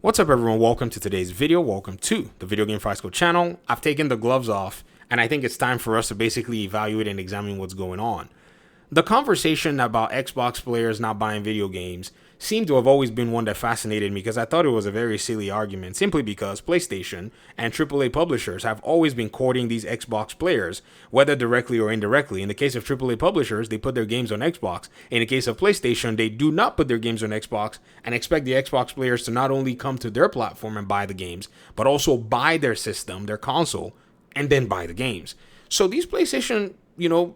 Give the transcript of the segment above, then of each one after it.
What's up, everyone? Welcome to today's video. Welcome to the Video Game Fiasco channel. I've taken the gloves off, and I think it's time for us to basically evaluate and examine what's going on. The conversation about Xbox players not buying video games seemed to have always been one that fascinated me because I thought it was a very silly argument, simply because PlayStation and AAA publishers have always been courting these Xbox players, whether directly or indirectly. In the case of AAA publishers, they put their games on Xbox. In the case of PlayStation, they do not put their games on Xbox and expect the Xbox players to not only come to their platform and buy the games, but also buy their system, their console, and then buy the games. So these PlayStation,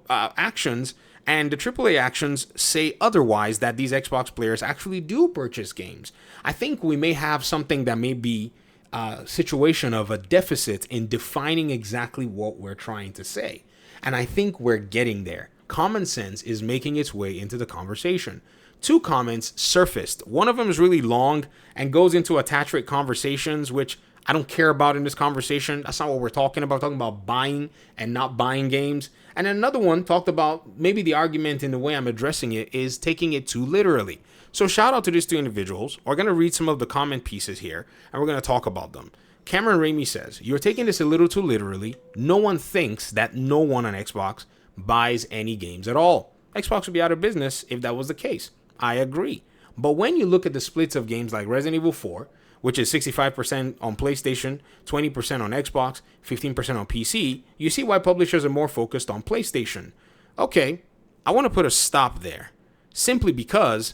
actions and the AAA actions say otherwise, that these Xbox players actually do purchase games. I think we may have something that may be a situation of a deficit in defining exactly what we're trying to say. And I think we're getting there. Common sense is making its way into the conversation. Two comments surfaced. One of them is really long and goes into attach rate conversations, which I don't care about in this conversation. That's not what we're talking about. We're talking about buying and not buying games. And another one talked about maybe the argument in the way I'm addressing it is taking it too literally. So shout out to these two individuals. We're going to read some of the comment pieces here, and we're going to talk about them. Cameron Ramey says, "You're taking this a little too literally. No one thinks that no one on Xbox buys any games at all. Xbox would be out of business if that was the case." I agree. But when you look at the splits of games like Resident Evil 4, which is 65% on PlayStation, 20% on Xbox, 15% on PC, you see why publishers are more focused on PlayStation. Okay, I want to put a stop there. Simply because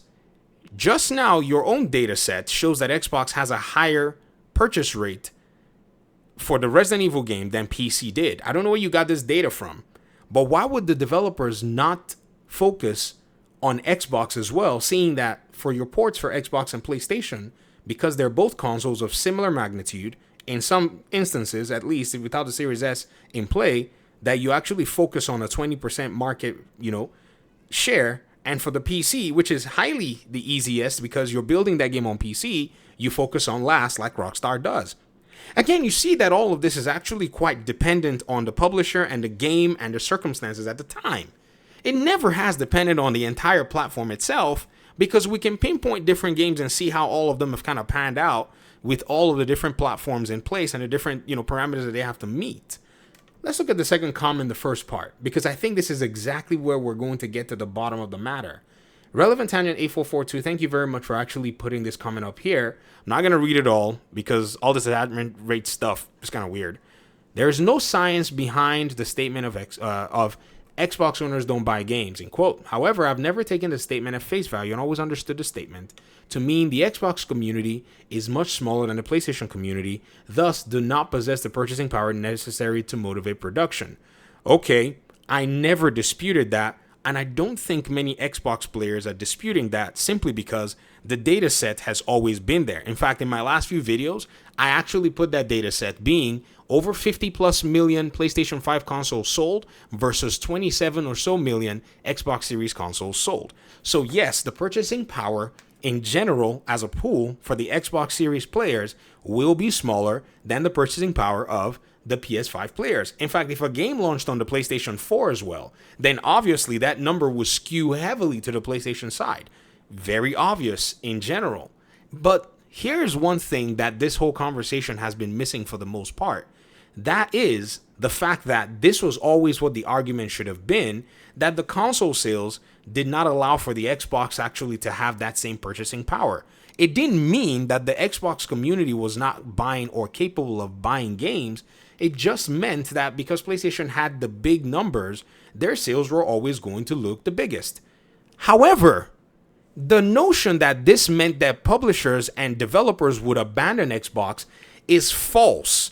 just now your own data set shows that Xbox has a higher purchase rate for the Resident Evil game than PC did. I don't know where you got this data from, but why would the developers not focus on Xbox as well, seeing that for your ports for Xbox and PlayStation, because they're both consoles of similar magnitude, in some instances, at least without the Series S in play, that you actually focus on a 20% market, share. And for the PC, which is highly the easiest because you're building that game on PC, you focus on last like Rockstar does. Again, you see that all of this is actually quite dependent on the publisher and the game and the circumstances at the time. It never has depended on the entire platform itself, because we can pinpoint different games and see how all of them have kind of panned out with all of the different platforms in place and the different, parameters that they have to meet. Let's look at the second comment, the first part, because I think this is exactly where we're going to get to the bottom of the matter. Relevant Tangent 8442, thank you very much for actually putting this comment up here. I'm not going to read it all because all this attachment rate stuff is kind of weird. There's no science behind the statement of Xbox owners don't buy games, in quote. However, I've never taken the statement at face value and always understood the statement to mean the Xbox community is much smaller than the PlayStation community, thus do not possess the purchasing power necessary to motivate production. Okay, I never disputed that, and I don't think many Xbox players are disputing that simply because the data set has always been there. In fact, in my last few videos, I actually put that data set being over 50 plus million PlayStation 5 consoles sold versus 27 or so million Xbox Series consoles sold. So yes, the purchasing power in general as a pool for the Xbox Series players will be smaller than the purchasing power of the PS5 players. In fact, if a game launched on the PlayStation 4 as well, then obviously that number would skew heavily to the PlayStation side. Very obvious in general. But here's one thing that this whole conversation has been missing for the most part. That is the fact that this was always what the argument should have been, that the console sales did not allow for the Xbox actually to have that same purchasing power. It didn't mean that the Xbox community was not buying or capable of buying games. It just meant that because PlayStation had the big numbers, their sales were always going to look the biggest. However, the notion that this meant that publishers and developers would abandon Xbox is false.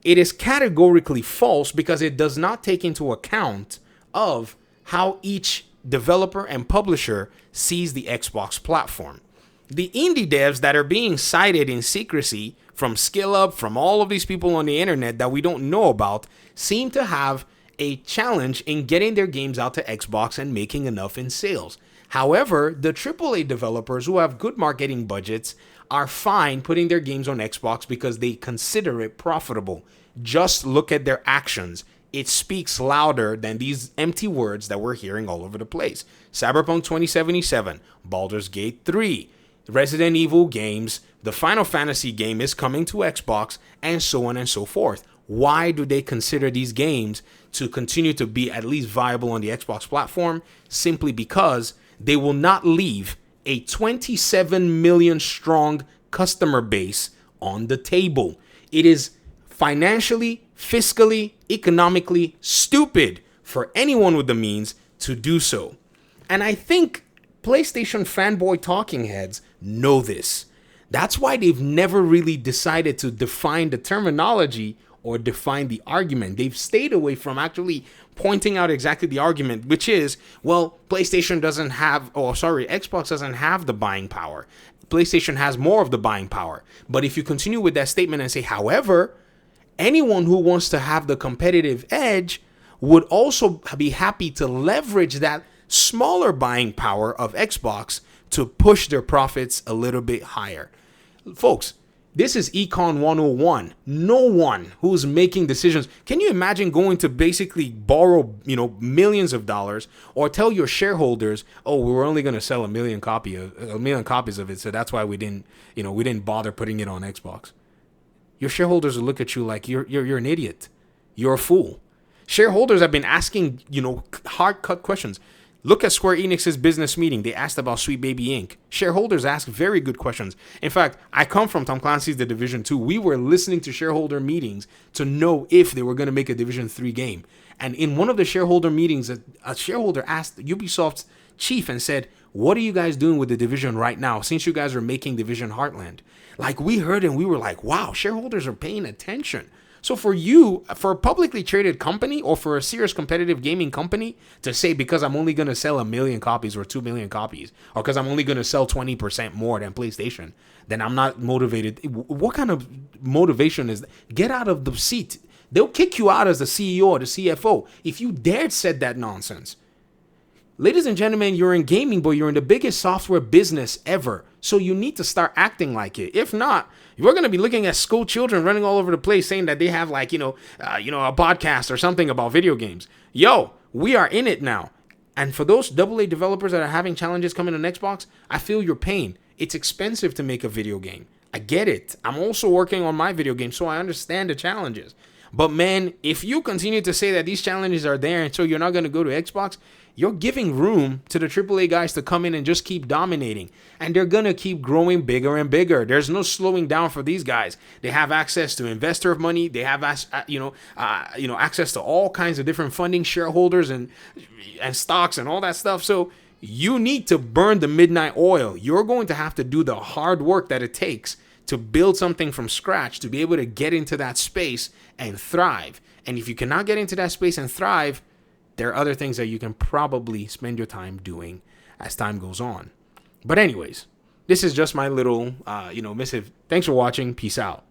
It is categorically false because it does not take into account of how each developer and publisher sees the Xbox platform. The indie devs that are being cited in secrecy from SkillUp, from all of these people on the internet that we don't know about, seem to have a challenge in getting their games out to Xbox and making enough in sales. However, the AAA developers who have good marketing budgets are fine putting their games on Xbox because they consider it profitable. Just look at their actions. It speaks louder than these empty words that we're hearing all over the place. Cyberpunk 2077, Baldur's Gate 3, Resident Evil games, the Final Fantasy game is coming to Xbox, and so on and so forth. Why do they consider these games to continue to be at least viable on the Xbox platform? Simply because they will not leave a 27 million strong customer base on the table. It is financially, fiscally, economically stupid for anyone with the means to do so. And I think PlayStation fanboy talking heads know this. That's why they've never really decided to define the terminology or define the argument. They've stayed away from actually pointing out exactly the argument, which is, well, Xbox doesn't have the buying power. PlayStation has more of the buying power. But if you continue with that statement and say, however, anyone who wants to have the competitive edge would also be happy to leverage that smaller buying power of Xbox to push their profits a little bit higher. Folks, this is Econ 101. No one who's making decisions. Can you imagine going to basically borrow, millions of dollars, or tell your shareholders, "Oh, we were only going to sell a million copies of it, so that's why we didn't bother putting it on Xbox." Your shareholders will look at you like you're an idiot. You're a fool. Shareholders have been asking, hard-cut questions. Look at Square Enix's business meeting. They asked about Sweet Baby Inc. Shareholders ask very good questions. In fact, I come from Tom Clancy's The Division 2. We were listening to shareholder meetings to know if they were going to make a Division 3 game. And in one of the shareholder meetings, a shareholder asked Ubisoft's chief and said, "What are you guys doing with the Division right now since you guys are making Division Heartland?" Like, we heard and we were like, wow, shareholders are paying attention. So for a publicly traded company or for a serious competitive gaming company to say, because I'm only going to sell 1 million copies or 2 million copies, or because I'm only going to sell 20% more than PlayStation, then I'm not motivated. What kind of motivation is that? Get out of the seat. They'll kick you out as the CEO or the CFO if you dared said that nonsense. Ladies and gentlemen, you're in gaming, but you're in the biggest software business ever. So you need to start acting like it. If not, you're going to be looking at school children running all over the place saying that they have a podcast or something about video games. Yo, we are in it now. And for those AA developers that are having challenges coming on Xbox, I feel your pain. It's expensive to make a video game. I get it. I'm also working on my video game, so I understand the challenges. But man, if you continue to say that these challenges are there and so you're not going to go to Xbox, you're giving room to the AAA guys to come in and just keep dominating. And they're going to keep growing bigger and bigger. There's no slowing down for these guys. They have access to investor money. They have access to all kinds of different funding, shareholders and stocks and all that stuff. So you need to burn the midnight oil. You're going to have to do the hard work that it takes to build something from scratch, to be able to get into that space and thrive. And if you cannot get into that space and thrive, there are other things that you can probably spend your time doing as time goes on. But anyways, this is just my little, missive. Thanks for watching. Peace out.